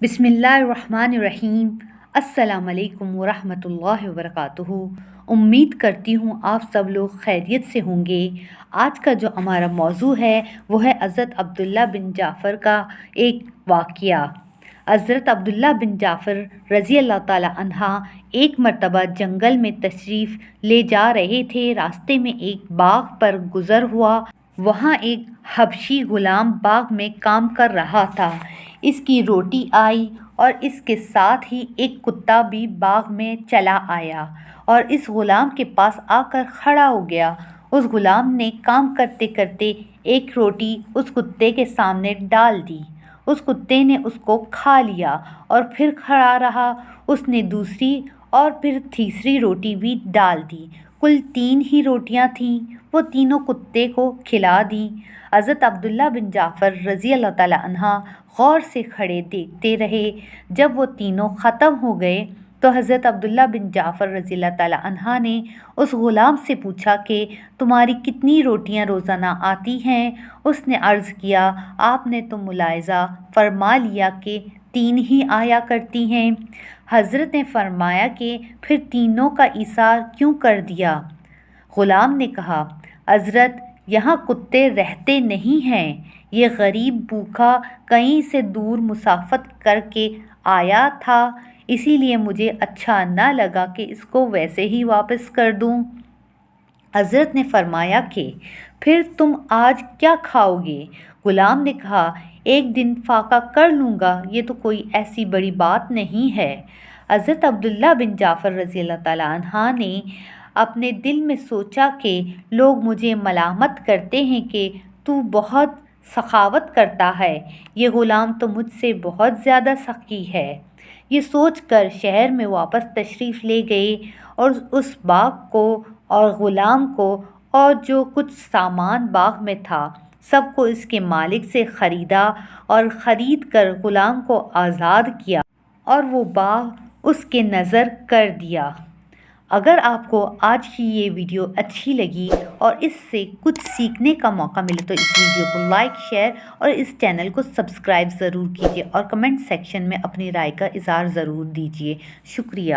بسم اللہ الرحمن الرحیم۔ السلام علیکم ورحمۃ اللہ وبرکاتہ۔ امید کرتی ہوں آپ سب لوگ خیریت سے ہوں گے۔ آج کا جو ہمارا موضوع ہے وہ ہے حضرت عبداللہ بن جعفر کا ایک واقعہ۔ حضرت عبداللہ بن جعفر رضی اللہ تعالی عنہ ایک مرتبہ جنگل میں تشریف لے جا رہے تھے۔ راستے میں ایک باغ پر گزر ہوا۔ وہاں ایک حبشی غلام باغ میں کام کر رہا تھا۔ اس کی روٹی آئی اور اس کے ساتھ ہی ایک کتا بھی باغ میں چلا آیا اور اس غلام کے پاس آ کر کھڑا ہو گیا۔ اس غلام نے کام کرتے کرتے ایک روٹی اس کتے کے سامنے ڈال دی۔ اس کتے نے اس کو کھا لیا اور پھر کھڑا رہا۔ اس نے دوسری اور پھر تیسری روٹی بھی ڈال دی۔ کل 3 ہی روٹیاں تھیں، وہ تینوں کتے کو کھلا دیں۔ حضرت عبداللہ بن جعفر رضی اللہ تعالی عنہ غور سے کھڑے دیکھتے رہے۔ جب وہ تینوں ختم ہو گئے تو حضرت عبداللہ بن جعفر رضی اللہ تعالی عنہ نے اس غلام سے پوچھا کہ تمہاری کتنی روٹیاں روزانہ آتی ہیں؟ اس نے عرض کیا آپ نے تو ملاحظہ فرما لیا کہ 3 ہی آیا کرتی ہیں۔ حضرت نے فرمایا کہ پھر تینوں کا ایثار کیوں کر دیا؟ غلام نے کہا حضرت یہاں کتے رہتے نہیں ہیں، یہ غریب بھوکا کہیں سے دور مسافت کر کے آیا تھا، اسی لیے مجھے اچھا نہ لگا کہ اس کو ویسے ہی واپس کر دوں۔ حضرت نے فرمایا کہ پھر تم آج کیا کھاؤ گے؟ غلام نے کہا ایک دن فاقہ کر لوں گا، یہ تو کوئی ایسی بڑی بات نہیں ہے۔ حضرت عبداللہ بن جعفر رضی اللہ تعالیٰ عنہ نے اپنے دل میں سوچا کہ لوگ مجھے ملامت کرتے ہیں کہ تو بہت سخاوت کرتا ہے، یہ غلام تو مجھ سے بہت زیادہ سخی ہے۔ یہ سوچ کر شہر میں واپس تشریف لے گئے اور اس باغ کو اور غلام کو اور جو کچھ سامان باغ میں تھا سب کو اس کے مالک سے خریدا اور خرید کر غلام کو آزاد کیا اور وہ باغ اس کے نذر کر دیا۔ اگر آپ کو آج کی یہ ویڈیو اچھی لگی اور اس سے کچھ سیکھنے کا موقع ملے تو اس ویڈیو کو لائک، شیئر اور اس چینل کو سبسکرائب ضرور کیجیے اور کمنٹ سیکشن میں اپنی رائے کا اظہار ضرور دیجیے۔ شکریہ۔